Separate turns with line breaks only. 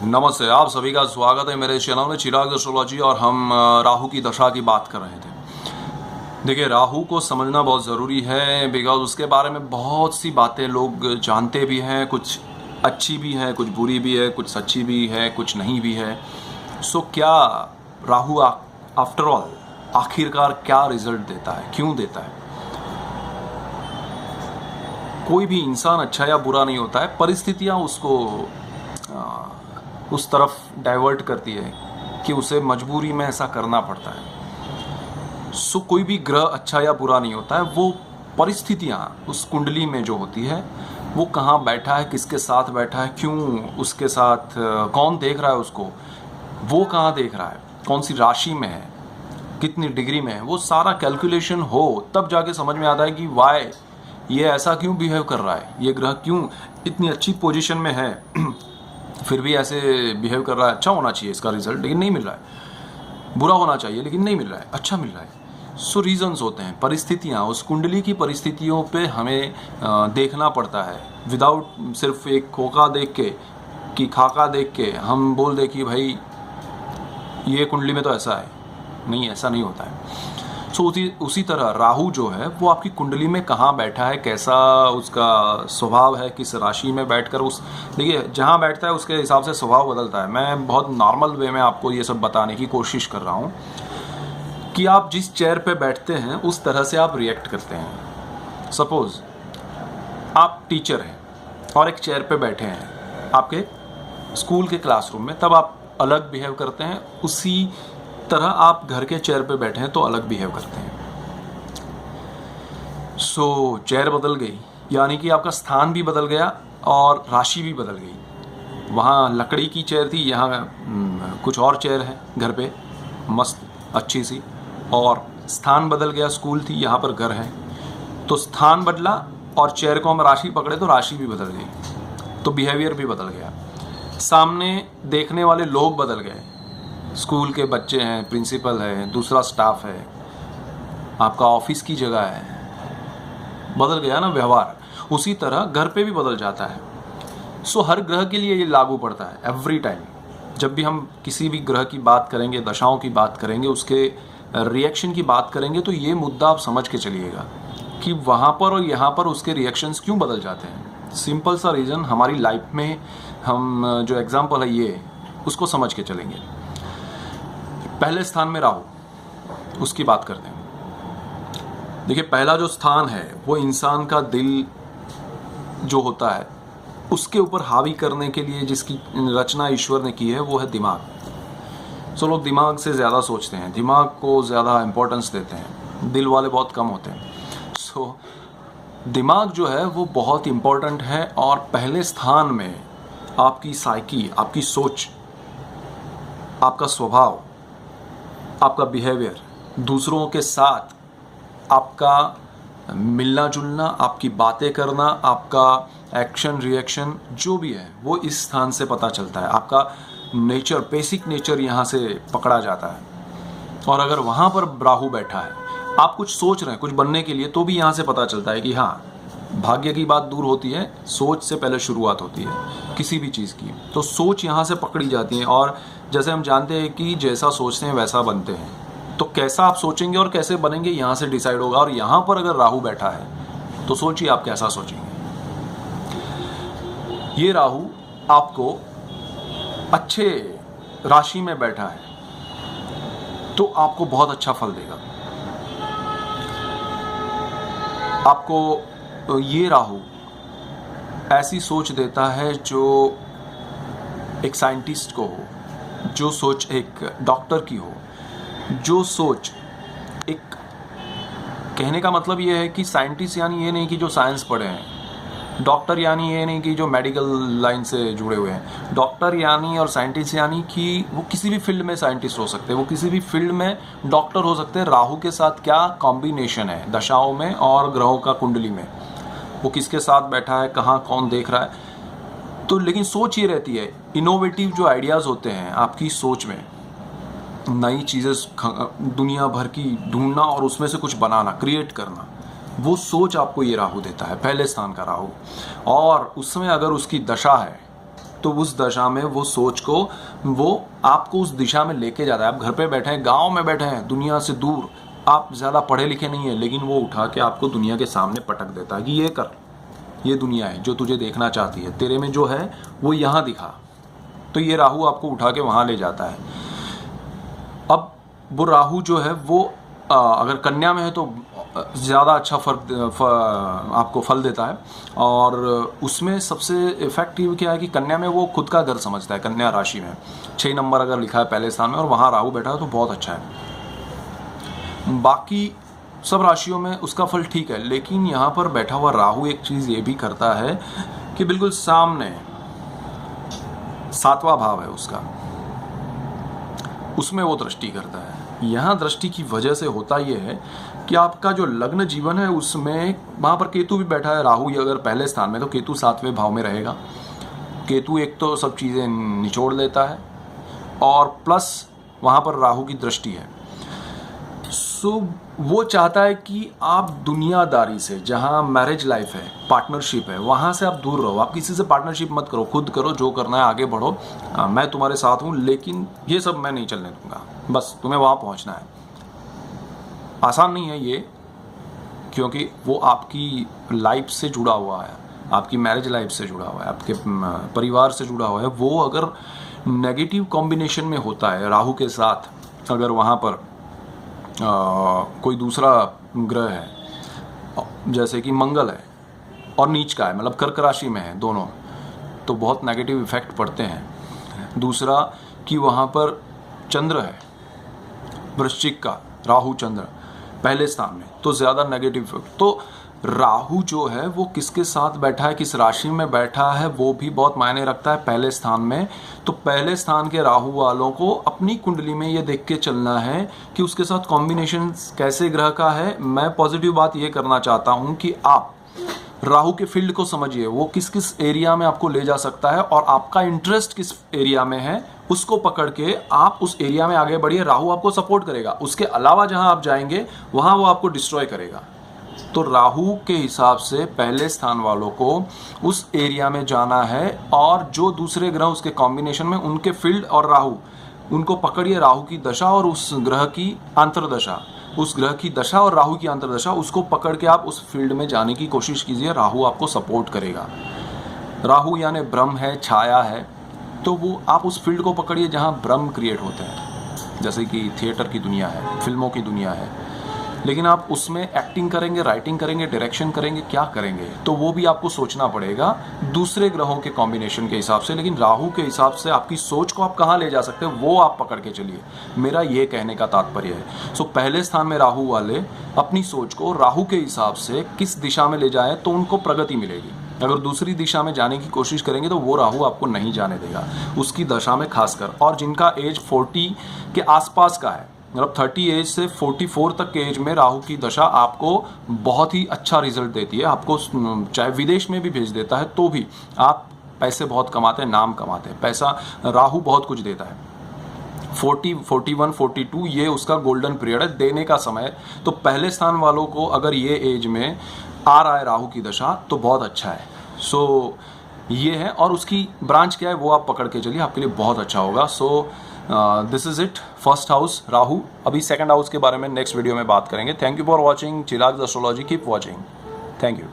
नमस्ते, आप सभी का स्वागत है मेरे चैनल में चिराग एस्ट्रोलॉजी। और हम राहु की दशा की बात कर रहे थे। देखिए, राहु को समझना बहुत ज़रूरी है बिकॉज उसके बारे में बहुत सी बातें लोग जानते भी हैं, कुछ अच्छी भी है, कुछ बुरी भी है, कुछ सच्ची भी है, कुछ नहीं भी है। सो क्या राहु आफ्टर ऑल आखिरकार क्या रिजल्ट देता है, क्यों देता है? कोई भी इंसान अच्छा या बुरा नहीं होता है, परिस्थितियाँ उसको उस तरफ डाइवर्ट करती है कि उसे मजबूरी में ऐसा करना पड़ता है। सो कोई भी ग्रह अच्छा या बुरा नहीं होता है, वो परिस्थितियाँ उस कुंडली में जो होती है, वो कहाँ बैठा है, किसके साथ बैठा है, क्यों उसके साथ, कौन देख रहा है उसको, वो कहाँ देख रहा है, कौन सी राशि में है, कितनी डिग्री में है, वो सारा कैलकुलेशन हो तब जाके समझ में आता है कि वाई ये ऐसा क्यों बिहेव कर रहा है, ये ग्रह क्यों इतनी अच्छी पोजीशन में है फिर भी ऐसे बिहेव कर रहा है। अच्छा होना चाहिए इसका रिजल्ट, लेकिन नहीं मिल रहा है। बुरा होना चाहिए लेकिन नहीं मिल रहा है, अच्छा मिल रहा है। सो रीजंस होते हैं, परिस्थितियाँ, उस कुंडली की परिस्थितियों पे हमें देखना पड़ता है। विदाउट सिर्फ एक खोखा देख के कि खाका देख के हम बोल दे कि भाई ये कुंडली में तो ऐसा है, नहीं, ऐसा नहीं होता है। सो उसी तरह राहु जो है वो आपकी कुंडली में कहाँ बैठा है, कैसा उसका स्वभाव है, किस राशि में बैठकर देखिए जहाँ बैठता है उसके हिसाब से स्वभाव बदलता है। मैं बहुत नॉर्मल वे में आपको ये सब बताने की कोशिश कर रहा हूँ कि आप जिस चेयर पे बैठते हैं उस तरह से आप रिएक्ट करते हैं। सपोज आप टीचर हैं और एक चेयर पे बैठे हैं आपके स्कूल के क्लासरूम में, तब आप अलग बिहेव करते हैं। उसी तरह आप घर के चेयर पे बैठे हैं तो अलग बिहेव करते हैं। सो चेयर बदल गई यानी कि आपका स्थान भी बदल गया और राशि भी बदल गई। वहाँ लकड़ी की चेयर थी, यहाँ कुछ और चेयर है घर पे मस्त अच्छी सी, और स्थान बदल गया, स्कूल थी यहाँ पर घर है। तो स्थान बदला और चेयर को हम राशि पकड़े तो राशि भी बदल गई, तो बिहेवियर भी बदल गया। सामने देखने वाले लोग बदल गए, स्कूल के बच्चे हैं, प्रिंसिपल है, दूसरा स्टाफ है, आपका ऑफिस की जगह है, बदल गया ना व्यवहार। उसी तरह घर पे भी बदल जाता है। सो हर ग्रह के लिए ये लागू पड़ता है एवरी टाइम। जब भी हम किसी भी ग्रह की बात करेंगे, दशाओं की बात करेंगे, उसके रिएक्शन की बात करेंगे, तो ये मुद्दा आप समझ के चलिएगा कि वहाँ पर और यहाँ पर उसके रिएक्शंस क्यों बदल जाते हैं। सिंपल सा रीज़न, हमारी लाइफ में हम जो एग्जाम्पल है ये, उसको समझ के चलेंगे। पहले स्थान में राहु, उसकी बात करते हैं। देखिए, पहला जो स्थान है वो इंसान का दिल जो होता है उसके ऊपर हावी करने के लिए जिसकी रचना ईश्वर ने की है वो है दिमाग। सो लोग दिमाग से ज़्यादा सोचते हैं, दिमाग को ज़्यादा इम्पोर्टेंस देते हैं, दिल वाले बहुत कम होते हैं। सो दिमाग जो है वो बहुत इम्पोर्टेंट है। और पहले स्थान में आपकी साइकी, आपकी सोच, आपका स्वभाव, आपका बिहेवियर, दूसरों के साथ आपका मिलना जुलना, आपकी बातें करना, आपका एक्शन रिएक्शन जो भी है वो इस स्थान से पता चलता है। आपका नेचर, बेसिक नेचर यहाँ से पकड़ा जाता है। और अगर वहाँ पर राहु बैठा है, आप कुछ सोच रहे हैं कुछ बनने के लिए, तो भी यहाँ से पता चलता है कि हाँ, भाग्य की बात दूर होती है, सोच से पहले शुरुआत होती है किसी भी चीज़ की। तो सोच यहाँ से पकड़ी जाती है। और जैसे हम जानते हैं कि जैसा सोचते हैं वैसा बनते हैं, तो कैसा आप सोचेंगे और कैसे बनेंगे यहाँ से डिसाइड होगा। और यहाँ पर अगर राहु बैठा है तो सोचिए आप कैसा सोचेंगे। ये राहु आपको अच्छे राशि में बैठा है तो आपको बहुत अच्छा फल देगा। आपको ये राहु ऐसी सोच देता है जो एक साइंटिस्ट को हो, जो सोच एक डॉक्टर की हो, जो सोच एक, कहने का मतलब ये है कि साइंटिस्ट यानी ये नहीं कि जो साइंस पढ़े हैं, डॉक्टर यानी ये नहीं कि जो मेडिकल लाइन से जुड़े हुए हैं, डॉक्टर यानी और साइंटिस्ट यानी कि वो किसी भी फील्ड में साइंटिस्ट हो सकते हैं, वो किसी भी फील्ड में डॉक्टर हो सकते हैं। राहु के साथ क्या कॉम्बिनेशन है दशाओं में और ग्रहों का कुंडली में, वो किसके साथ बैठा है, कहाँ कौन देख रहा है। तो लेकिन सोच ये रहती है, इनोवेटिव जो आइडियाज़ होते हैं आपकी सोच में, नई चीज़ें दुनिया भर की ढूंढना और उसमें से कुछ बनाना, क्रिएट करना, वो सोच आपको ये राहु देता है, पहले स्थान का राहु। और उस समय अगर उसकी दशा है तो उस दशा में वो सोच को वो आपको उस दिशा में लेके जाता है। आप घर पे बैठे हैं, गांव में बैठे हैं, दुनिया से दूर, आप ज़्यादा पढ़े लिखे नहीं हैं, लेकिन वो उठा के आपको दुनिया के सामने पटक देता है कि ये कर, ये दुनिया है जो तुझे देखना चाहती है, तेरे में जो है वो यहाँ दिखा। तो ये राहु आपको उठा के वहाँ ले जाता है। अब वो राहु जो है वो अगर कन्या में है तो ज़्यादा अच्छा आपको फल देता है। और उसमें सबसे इफेक्टिव क्या है कि कन्या में वो खुद का घर समझता है। कन्या राशि में 6 नंबर अगर लिखा है पहले स्थान में और वहाँ राहु बैठा है तो बहुत अच्छा है। बाकी सब राशियों में उसका फल ठीक है, लेकिन यहाँ पर बैठा हुआ राहु एक चीज़ ये भी करता है कि बिल्कुल सामने 7वां भाव है उसका, उसमें वो दृष्टि करता है। यहाँ दृष्टि की वजह से होता ये है कि आपका जो लग्न जीवन है उसमें वहाँ पर केतु भी बैठा है। राहु अगर पहले स्थान में तो केतु 7वें भाव में रहेगा। केतु एक तो सब चीज़ें निचोड़ लेता है और प्लस वहाँ पर राहु की दृष्टि है। सो वो चाहता है कि आप दुनियादारी से, जहाँ मैरिज लाइफ है, पार्टनरशिप है, वहाँ से आप दूर रहो। आप किसी से पार्टनरशिप मत करो, खुद करो, जो करना है आगे बढ़ो। मैं तुम्हारे साथ हूँ, लेकिन ये सब मैं नहीं चलने दूंगा, बस तुम्हें वहाँ पहुँचना है। आसान नहीं है ये, क्योंकि वो आपकी लाइफ से जुड़ा हुआ है, आपकी मैरिज लाइफ से जुड़ा हुआ है, आपके परिवार से जुड़ा हुआ है। वो अगर नेगेटिव कॉम्बिनेशन में होता है राहु के साथ, अगर वहाँ पर कोई दूसरा ग्रह है जैसे कि मंगल है और नीच का है, मतलब कर्क राशि में है दोनों, तो बहुत नेगेटिव इफेक्ट पड़ते हैं। दूसरा कि वहाँ पर चंद्र है वृश्चिक का, राहु चंद्र पहले स्थान में, तो ज़्यादा नेगेटिव इफेक्ट। तो राहु जो है वो किसके साथ बैठा है, किस राशि में बैठा है, वो भी बहुत मायने रखता है पहले स्थान में। तो पहले स्थान के राहु वालों को अपनी कुंडली में ये देख के चलना है कि उसके साथ कॉम्बिनेशन कैसे ग्रह का है। मैं पॉजिटिव बात ये करना चाहता हूँ कि आप राहु के फील्ड को समझिए, वो किस किस एरिया में आपको ले जा सकता है और आपका इंटरेस्ट किस एरिया में है, उसको पकड़ के आप उस एरिया में आगे बढ़िए। राहु आपको सपोर्ट करेगा, उसके अलावा जहां आप जाएंगे वहां वो आपको डिस्ट्रॉय करेगा। तो राहु के हिसाब से पहले स्थान वालों को उस एरिया में जाना है और जो दूसरे ग्रह उसके कॉम्बिनेशन में, उनके फील्ड और राहु, उनको पकड़िए। राहु की दशा और उस ग्रह की अंतर्दशा, उस ग्रह की दशा और राहु की अंतर्दशा, उसको पकड़ के आप उस फील्ड में जाने की कोशिश कीजिए। राहु आपको सपोर्ट करेगा। राहु यानी ब्रह्म है, छाया है, तो वो आप उस फील्ड को पकड़िए जहाँ ब्रह्म क्रिएट होते हैं, जैसे कि थिएटर की दुनिया है, फिल्मों की दुनिया है। लेकिन आप उसमें एक्टिंग करेंगे, राइटिंग करेंगे, डायरेक्शन करेंगे, क्या करेंगे, तो वो भी आपको सोचना पड़ेगा दूसरे ग्रहों के कॉम्बिनेशन के हिसाब से। लेकिन राहु के हिसाब से आपकी सोच को आप कहाँ ले जा सकते हो, वो आप पकड़ के चलिए। मेरा ये कहने का तात्पर्य है। सो पहले स्थान में राहु वाले अपनी सोच को राहु के हिसाब से किस दिशा में ले जाए तो उनको प्रगति मिलेगी। अगर दूसरी दिशा में जाने की कोशिश करेंगे तो वो राहु आपको नहीं जाने देगा, उसकी दशा में खासकर। और जिनका एज 40 के आसपास का है, मतलब 30 एज से 44 तक के एज में राहु की दशा आपको बहुत ही अच्छा रिजल्ट देती है। आपको चाहे विदेश में भी भेज देता है तो भी आप पैसे बहुत कमाते हैं, नाम कमाते हैं। पैसा राहु बहुत कुछ देता है। 40, 41, 42 ये उसका गोल्डन पीरियड है, देने का समय। तो पहले स्थान वालों को अगर ये एज में आ रहा है राहु की दशा तो बहुत अच्छा है। सो ये है, और उसकी ब्रांच क्या है वो आप पकड़ के चलिए, आपके लिए बहुत अच्छा होगा। So this is it, first house Rahu. अभी सेकंड हाउस के बारे में नेक्स्ट वीडियो में बात करेंगे। Thank you for watching Chirag astrology, keep watching, thank you.